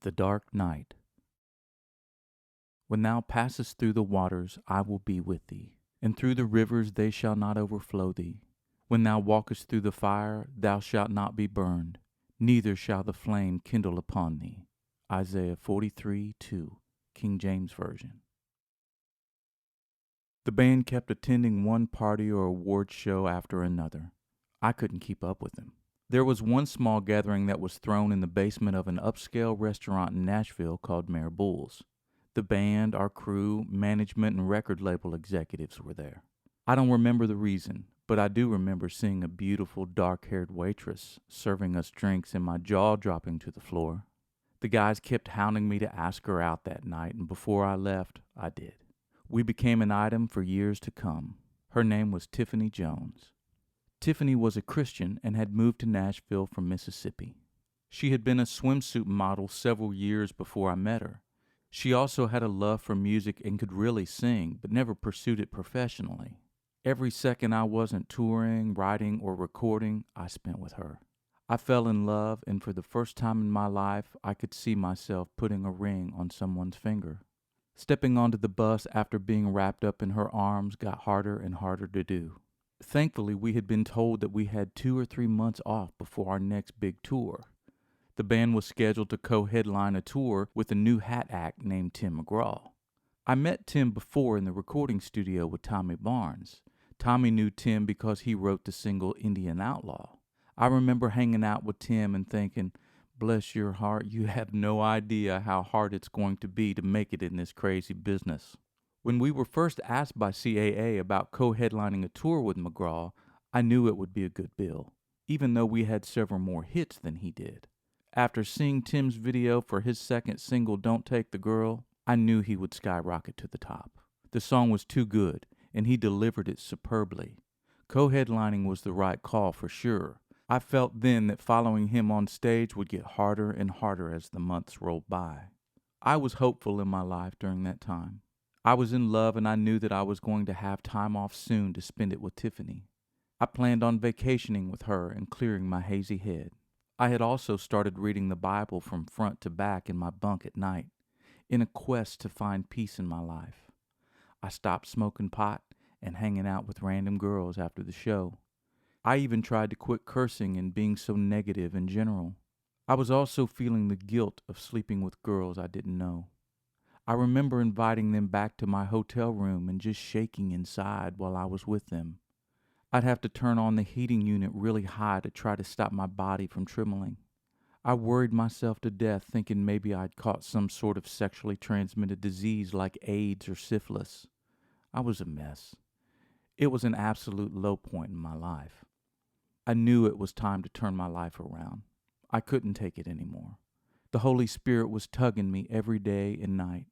The dark night. When thou passest through the waters, I will be with thee, and through the rivers they shall not overflow thee. When thou walkest through the fire, thou shalt not be burned, neither shall the flame kindle upon thee. Isaiah 43:2, King James Version. The band kept attending one party or award show after another. I couldn't keep up with them. There was one small gathering that was thrown in the basement of an upscale restaurant in Nashville called Mare Bull's. The band, our crew, management, and record label executives were there. I don't remember the reason, but I do remember seeing a beautiful dark-haired waitress serving us drinks and my jaw dropping to the floor. The guys kept hounding me to ask her out that night, and before I left, I did. We became an item for years to come. Her name was Tiffany Jones. Tiffany was a Christian and had moved to Nashville from Mississippi. She had been a swimsuit model several years before I met her. She also had a love for music and could really sing, but never pursued it professionally. Every second I wasn't touring, writing, or recording, I spent with her. I fell in love, and for the first time in my life, I could see myself putting a ring on someone's finger. Stepping onto the bus after being wrapped up in her arms got harder and harder to do. Thankfully, we had been told that we had 2 or 3 months off before our next big tour. The band was scheduled to co-headline a tour with a new hat act named Tim McGraw. I met Tim before in the recording studio with Tommy Barnes. Tommy knew Tim because he wrote the single Indian Outlaw. I remember hanging out with Tim and thinking, bless your heart, you have no idea how hard it's going to be to make it in this crazy business. When we were first asked by CAA about co-headlining a tour with McGraw, I knew it would be a good bill, even though we had several more hits than he did. After seeing Tim's video for his second single, Don't Take the Girl, I knew he would skyrocket to the top. The song was too good, and he delivered it superbly. Co-headlining was the right call for sure. I felt then that following him on stage would get harder and harder as the months rolled by. I was hopeful in my life during that time. I was in love, and I knew that I was going to have time off soon to spend it with Tiffany. I planned on vacationing with her and clearing my hazy head. I had also started reading the Bible from front to back in my bunk at night, in a quest to find peace in my life. I stopped smoking pot and hanging out with random girls after the show. I even tried to quit cursing and being so negative in general. I was also feeling the guilt of sleeping with girls I didn't know. I remember inviting them back to my hotel room and just shaking inside while I was with them. I'd have to turn on the heating unit really high to try to stop my body from trembling. I worried myself to death thinking maybe I'd caught some sort of sexually transmitted disease like AIDS or syphilis. I was a mess. It was an absolute low point in my life. I knew it was time to turn my life around. I couldn't take it anymore. The Holy Spirit was tugging me every day and night.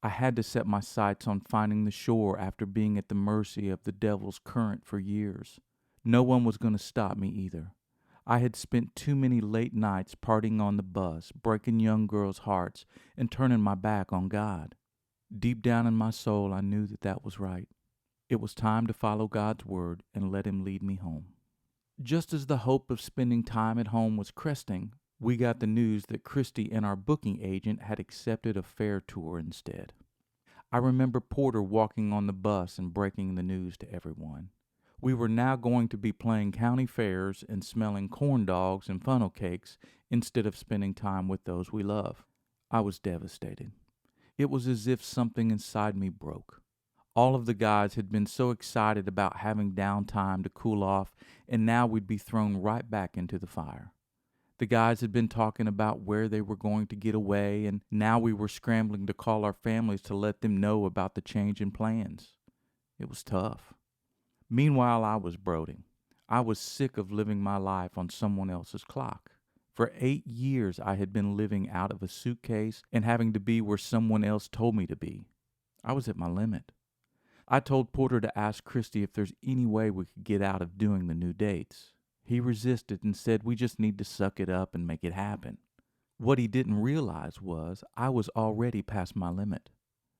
I had to set my sights on finding the shore after being at the mercy of the devil's current for years. No one was going to stop me either. I had spent too many late nights partying on the bus, breaking young girls' hearts, and turning my back on God. Deep down in my soul, I knew that was right. It was time to follow God's word and let him lead me home. Just as the hope of spending time at home was cresting, we got the news that Christy and our booking agent had accepted a fair tour instead. I remember Porter walking on the bus and breaking the news to everyone. We were now going to be playing county fairs and smelling corn dogs and funnel cakes instead of spending time with those we love. I was devastated. It was as if something inside me broke. All of the guys had been so excited about having downtime to cool off, and now we'd be thrown right back into the fire. The guys had been talking about where they were going to get away, and now we were scrambling to call our families to let them know about the change in plans. It was tough. Meanwhile, I was brooding. I was sick of living my life on someone else's clock. For 8 years, I had been living out of a suitcase and having to be where someone else told me to be. I was at my limit. I told Porter to ask Christy if there's any way we could get out of doing the new dates. He resisted and said we just need to suck it up and make it happen. What he didn't realize was I was already past my limit.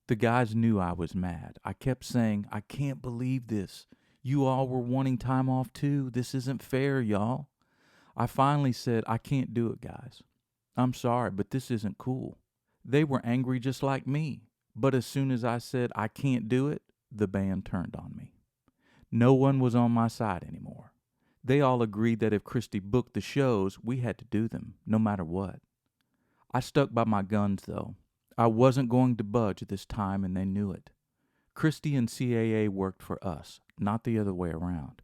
The guys knew I was mad. I kept saying, I can't believe this. You all were wanting time off too. This isn't fair, y'all. I finally said, I can't do it, guys. I'm sorry, but this isn't cool. They were angry just like me. But as soon as I said I can't do it, the band turned on me. No one was on my side anymore. They all agreed that if Christy booked the shows, we had to do them, no matter what. I stuck by my guns, though. I wasn't going to budge this time, and they knew it. Christy and CAA worked for us, not the other way around.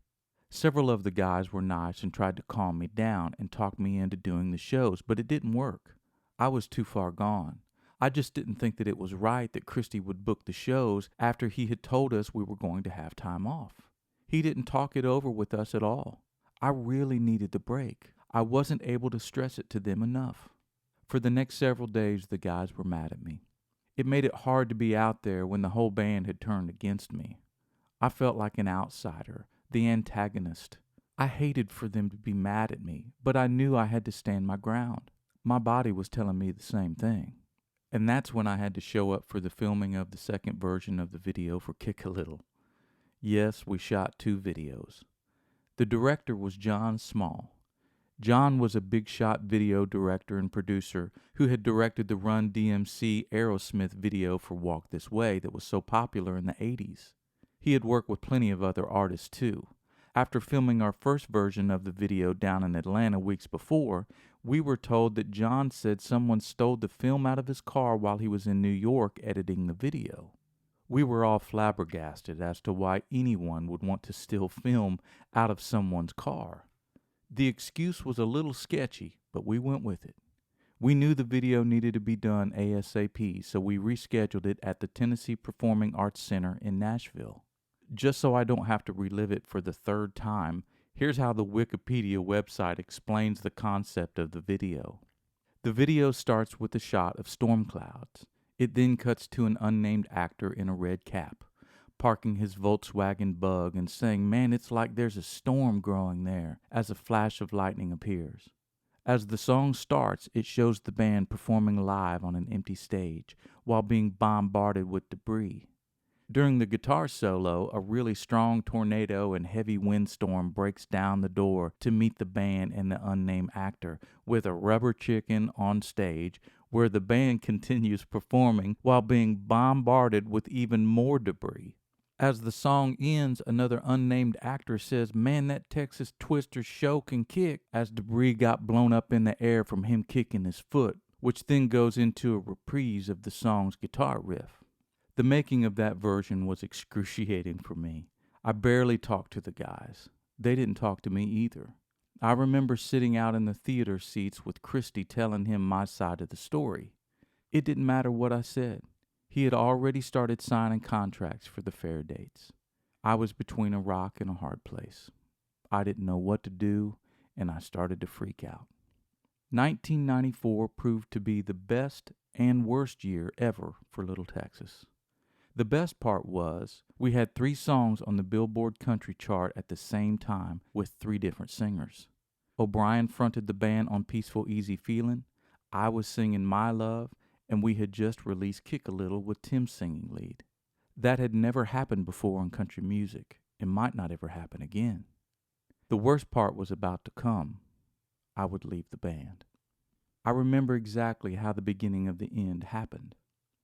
Several of the guys were nice and tried to calm me down and talk me into doing the shows, but it didn't work. I was too far gone. I just didn't think that it was right that Christy would book the shows after he had told us we were going to have time off. He didn't talk it over with us at all. I really needed the break. I wasn't able to stress it to them enough. For the next several days, the guys were mad at me. It made it hard to be out there when the whole band had turned against me. I felt like an outsider, the antagonist. I hated for them to be mad at me, but I knew I had to stand my ground. My body was telling me the same thing. And that's when I had to show up for the filming of the second version of the video for Kick a Little. Yes, we shot 2 videos. The director was John Small. John was a big shot video director and producer who had directed the Run DMC Aerosmith video for Walk This Way that was so popular in the 80s. He had worked with plenty of other artists too. After filming our first version of the video down in Atlanta weeks before, we were told that John said someone stole the film out of his car while he was in New York editing the video. We were all flabbergasted as to why anyone would want to steal film out of someone's car. The excuse was a little sketchy, but we went with it. We knew the video needed to be done ASAP, so we rescheduled it at the Tennessee Performing Arts Center in Nashville. Just so I don't have to relive it for the 3rd time, here's how the Wikipedia website explains the concept of the video. The video starts with a shot of storm clouds. It then cuts to an unnamed actor in a red cap, parking his Volkswagen Bug and saying, "Man, it's like there's a storm growing there," as a flash of lightning appears. As the song starts, it shows the band performing live on an empty stage while being bombarded with debris. During the guitar solo, a really strong tornado and heavy windstorm breaks down the door to meet the band and the unnamed actor with a rubber chicken on stage, where the band continues performing while being bombarded with even more debris. As the song ends, another unnamed actor says, "Man, that Texas Twister show can kick," as debris got blown up in the air from him kicking his foot, which then goes into a reprise of the song's guitar riff. The making of that version was excruciating for me. I barely talked to the guys. They didn't talk to me either. I remember sitting out in the theater seats with Christy telling him my side of the story. It didn't matter what I said. He had already started signing contracts for the fair dates. I was between a rock and a hard place. I didn't know what to do, and I started to freak out. 1994 proved to be the best and worst year ever for Little Texas. The best part was we had 3 songs on the Billboard Country chart at the same time with 3 different singers. O'Brien fronted the band on Peaceful Easy Feelin', I was singing My Love, and we had just released Kick a Little with Tim singing lead. That had never happened before in country music, and might not ever happen again. The worst part was about to come. I would leave the band. I remember exactly how the beginning of the end happened.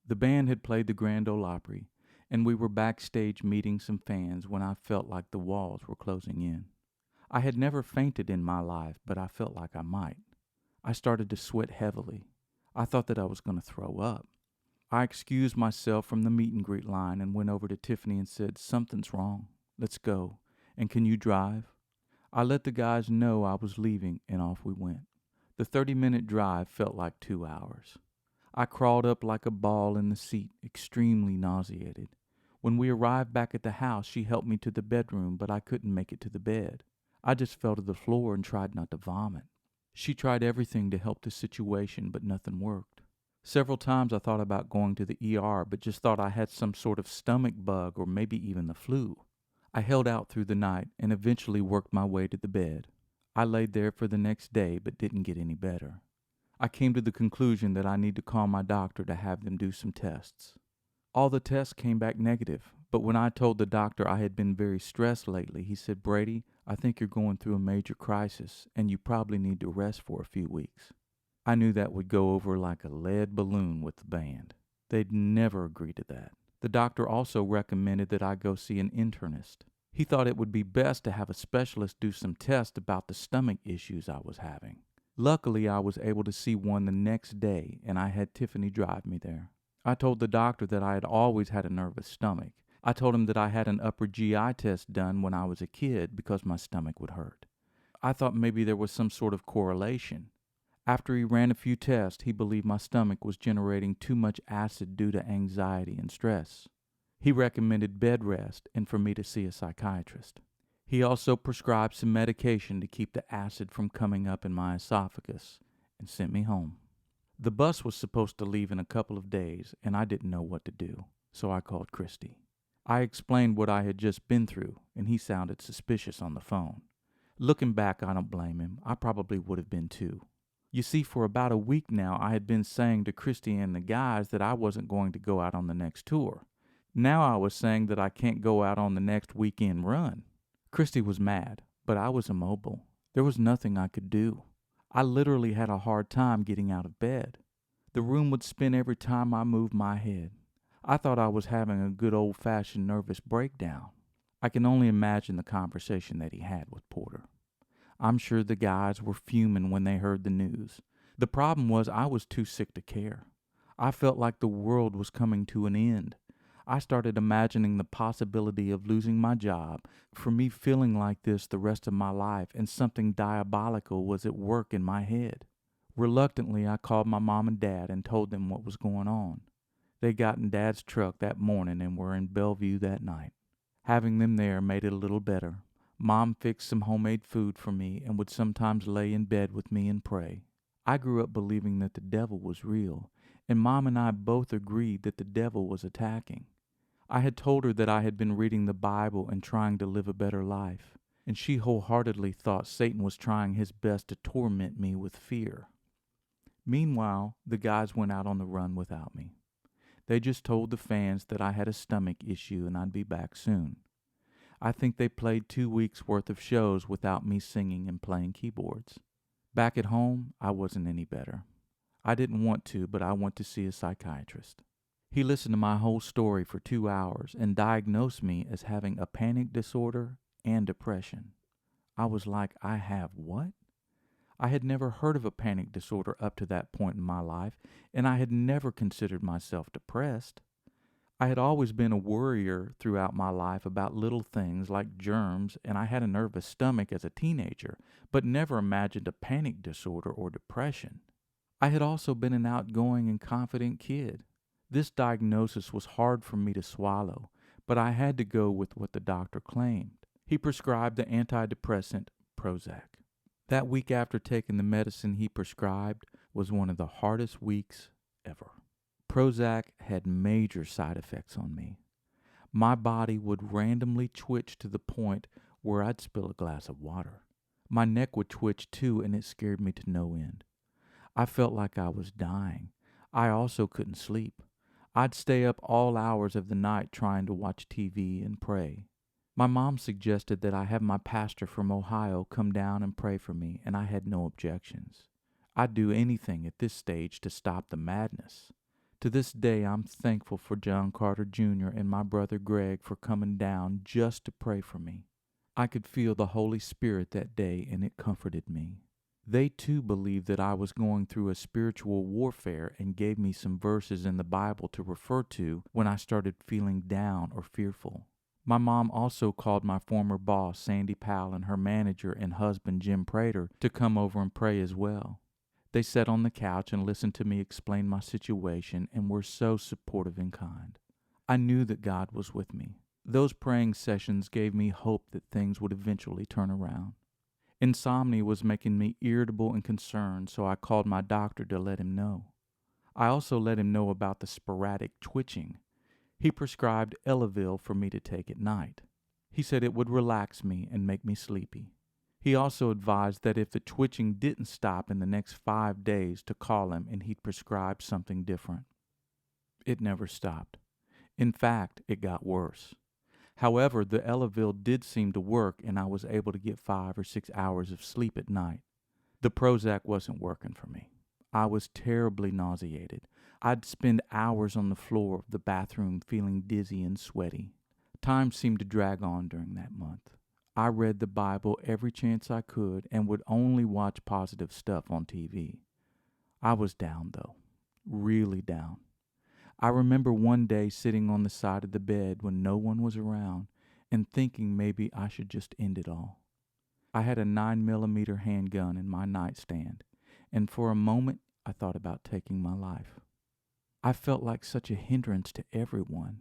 The band had played the Grand Ole Opry, and we were backstage meeting some fans when I felt like the walls were closing in. I had never fainted in my life, but I felt like I might. I started to sweat heavily. I thought that I was going to throw up. I excused myself from the meet and greet line and went over to Tiffany and said, "Something's wrong. Let's go. And can you drive?" I let the guys know I was leaving, and off we went. The 30-minute drive felt like 2 hours. I crawled up like a ball in the seat, extremely nauseated. When we arrived back at the house, she helped me to the bedroom, but I couldn't make it to the bed. I just fell to the floor and tried not to vomit. She tried everything to help the situation, but nothing worked. Several times I thought about going to the ER, but just thought I had some sort of stomach bug or maybe even the flu. I held out through the night and eventually worked my way to the bed. I laid there for the next day, but didn't get any better. I came to the conclusion that I need to call my doctor to have them do some tests. All the tests came back negative, but when I told the doctor I had been very stressed lately, he said, "Brady, I think you're going through a major crisis, and you probably need to rest for a few weeks." I knew that would go over like a lead balloon with the band. They'd never agree to that. The doctor also recommended that I go see an internist. He thought it would be best to have a specialist do some tests about the stomach issues I was having. Luckily, I was able to see one the next day, and I had Tiffany drive me there. I told the doctor that I had always had a nervous stomach. I told him that I had an upper GI test done when I was a kid because my stomach would hurt. I thought maybe there was some sort of correlation. After he ran a few tests, he believed my stomach was generating too much acid due to anxiety and stress. He recommended bed rest and for me to see a psychiatrist. He also prescribed some medication to keep the acid from coming up in my esophagus and sent me home. The bus was supposed to leave in a couple of days, and I didn't know what to do, so I called Christy. I explained what I had just been through, and he sounded suspicious on the phone. Looking back, I don't blame him. I probably would have been too. You see, for about a week now, I had been saying to Christy and the guys that I wasn't going to go out on the next tour. Now I was saying that I can't go out on the next weekend run. Christy was mad, but I was immobile. There was nothing I could do. I literally had a hard time getting out of bed. The room would spin every time I moved my head. I thought I was having a good old-fashioned nervous breakdown. I can only imagine the conversation that he had with Porter. I'm sure the guys were fuming when they heard the news. The problem was I was too sick to care. I felt like the world was coming to an end. I started imagining the possibility of losing my job, for me feeling like this the rest of my life, and something diabolical was at work in my head. Reluctantly, I called my mom and dad and told them what was going on. They got in Dad's truck that morning and were in Bellevue that night. Having them there made it a little better. Mom fixed some homemade food for me and would sometimes lay in bed with me and pray. I grew up believing that the devil was real, and Mom and I both agreed that the devil was attacking. I had told her that I had been reading the Bible and trying to live a better life, and she wholeheartedly thought Satan was trying his best to torment me with fear. Meanwhile, the guys went out on the run without me. They just told the fans that I had a stomach issue and I'd be back soon. I think they played 2 weeks' worth of shows without me singing and playing keyboards. Back at home, I wasn't any better. I didn't want to, but I went to see a psychiatrist. He listened to my whole story for 2 hours and diagnosed me as having a panic disorder and depression. I was like, I have what? I had never heard of a panic disorder up to that point in my life, and I had never considered myself depressed. I had always been a worrier throughout my life about little things like germs, and I had a nervous stomach as a teenager, but never imagined a panic disorder or depression. I had also been an outgoing and confident kid. This diagnosis was hard for me to swallow, but I had to go with what the doctor claimed. He prescribed the antidepressant Prozac. That week after taking the medicine he prescribed was one of the hardest weeks ever. Prozac had major side effects on me. My body would randomly twitch to the point where I'd spill a glass of water. My neck would twitch too, and it scared me to no end. I felt like I was dying. I also couldn't sleep. I'd stay up all hours of the night trying to watch TV and pray. My mom suggested that I have my pastor from Ohio come down and pray for me, and I had no objections. I'd do anything at this stage to stop the madness. To this day, I'm thankful for John Carter Jr. and my brother Greg for coming down just to pray for me. I could feel the Holy Spirit that day, and it comforted me. They too believed that I was going through a spiritual warfare and gave me some verses in the Bible to refer to when I started feeling down or fearful. My mom also called my former boss, Sandy Powell, and her manager and husband, Jim Prater, to come over and pray as well. They sat on the couch and listened to me explain my situation and were so supportive and kind. I knew that God was with me. Those praying sessions gave me hope that things would eventually turn around. Insomnia was making me irritable and concerned, so I called my doctor to let him know. I also let him know about the sporadic twitching. He prescribed Elavil for me to take at night. He said it would relax me and make me sleepy. He also advised that if the twitching didn't stop in the next 5 days to call him and he'd prescribe something different. It never stopped. In fact, it got worse. However, the Elavil did seem to work and I was able to get 5 or 6 hours of sleep at night. The Prozac wasn't working for me. I was terribly nauseated. I'd spend hours on the floor of the bathroom feeling dizzy and sweaty. Time seemed to drag on during that month. I read the Bible every chance I could and would only watch positive stuff on TV. I was down, though, really down. I remember one day sitting on the side of the bed when no one was around and thinking maybe I should just end it all. I had a 9mm handgun in my nightstand, and for a moment I thought about taking my life. I felt like such a hindrance to everyone.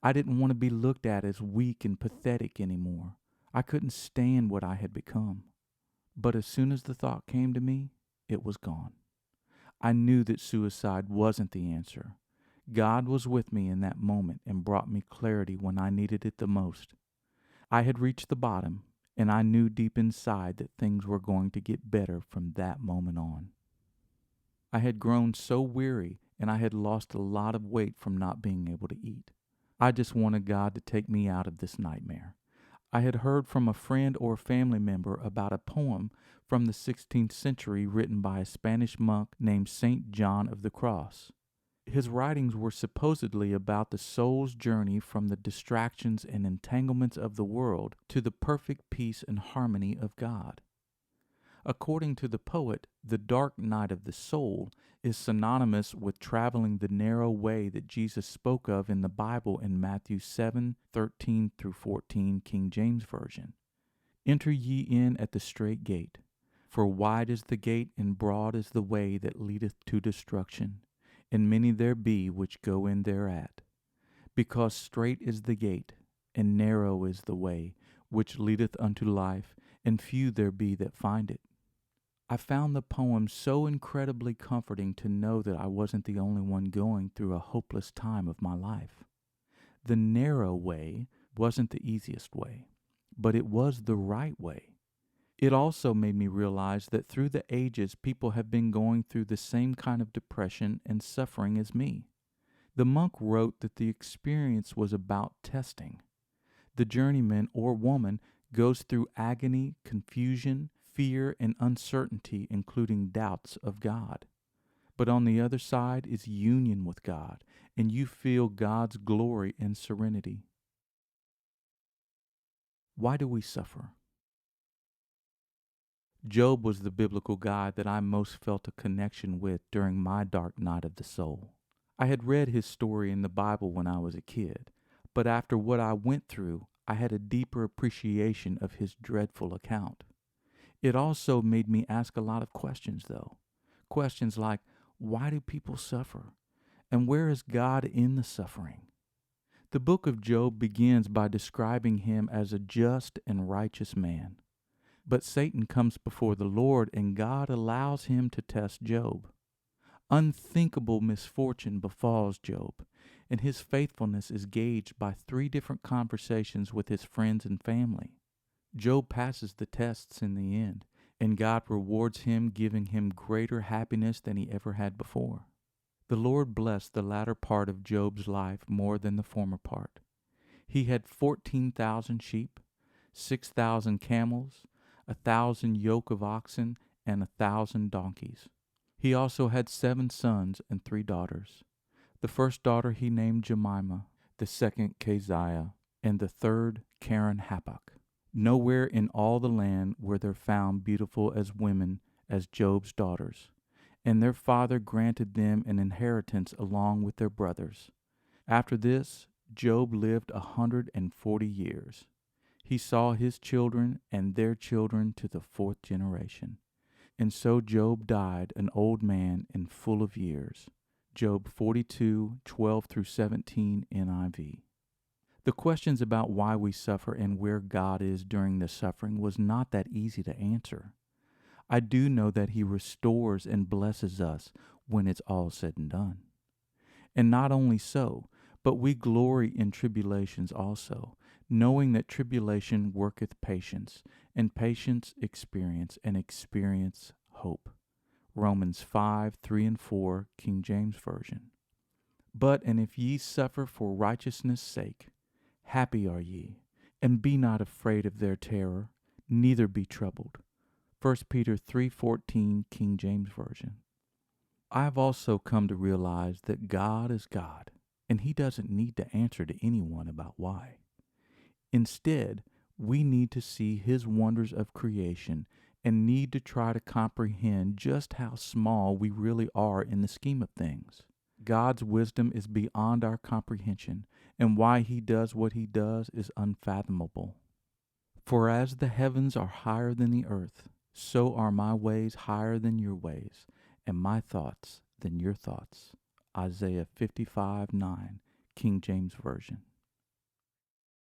I didn't want to be looked at as weak and pathetic anymore. I couldn't stand what I had become. But as soon as the thought came to me, it was gone. I knew that suicide wasn't the answer. God was with me in that moment and brought me clarity when I needed it the most. I had reached the bottom, and I knew deep inside that things were going to get better from that moment on. I had grown so weary, and I had lost a lot of weight from not being able to eat. I just wanted God to take me out of this nightmare. I had heard from a friend or family member about a poem from the 16th century written by a Spanish monk named Saint John of the Cross. His writings were supposedly about the soul's journey from the distractions and entanglements of the world to the perfect peace and harmony of God. According to the poet, the dark night of the soul is synonymous with traveling the narrow way that Jesus spoke of in the Bible in Matthew 7:13 through 14, King James Version. Enter ye in at the strait gate, for wide is the gate and broad is the way that leadeth to destruction, and many there be which go in thereat. Because strait is the gate, and narrow is the way, which leadeth unto life, and few there be that find it. I found the poem so incredibly comforting to know that I wasn't the only one going through a hopeless time of my life. The narrow way wasn't the easiest way, but it was the right way. It also made me realize that through the ages, people have been going through the same kind of depression and suffering as me. The monk wrote that the experience was about testing. The journeyman or woman goes through agony, confusion, fear, and uncertainty, including doubts of God. But on the other side is union with God, and you feel God's glory and serenity. Why do we suffer? Job was the biblical guy that I most felt a connection with during my dark night of the soul. I had read his story in the Bible when I was a kid, but after what I went through, I had a deeper appreciation of his dreadful account. It also made me ask a lot of questions, though. Questions like, why do people suffer? And where is God in the suffering? The book of Job begins by describing him as a just and righteous man. But Satan comes before the Lord, and God allows him to test Job. Unthinkable misfortune befalls Job, and his faithfulness is gauged by 3 different conversations with his friends and family. Job passes the tests in the end, and God rewards him, giving him greater happiness than he ever had before. The Lord blessed the latter part of Job's life more than the former part. He had 14,000 sheep, 6,000 camels, 1,000 yoke of oxen, and 1,000 donkeys. He also had 7 sons and 3 daughters. The first daughter he named Jemimah, the second Keziah, and the third Karen Happuch. Nowhere in all the land were there found beautiful as women as Job's daughters, and their father granted them an inheritance along with their brothers. After this, Job lived 140 years. He saw his children and their children to the 4th generation. And so Job died an old man and full of years. Job 42:12 through 17 NIV. The questions about why we suffer and where God is during the suffering was not that easy to answer. I do know that He restores and blesses us when it's all said and done. And not only so, but we glory in tribulations also, knowing that tribulation worketh patience, and patience experience, and experience hope. Romans 5:3 and 4, King James Version. But, and if ye suffer for righteousness' sake, happy are ye, and be not afraid of their terror, neither be troubled. 1 Peter 3:14, King James Version. I've also come to realize that God is God, and He doesn't need to answer to anyone about why. Instead, we need to see His wonders of creation and need to try to comprehend just how small we really are in the scheme of things. God's wisdom is beyond our comprehension, and why He does what He does is unfathomable. For as the heavens are higher than the earth, so are my ways higher than your ways, and my thoughts than your thoughts. Isaiah 55:9, King James Version.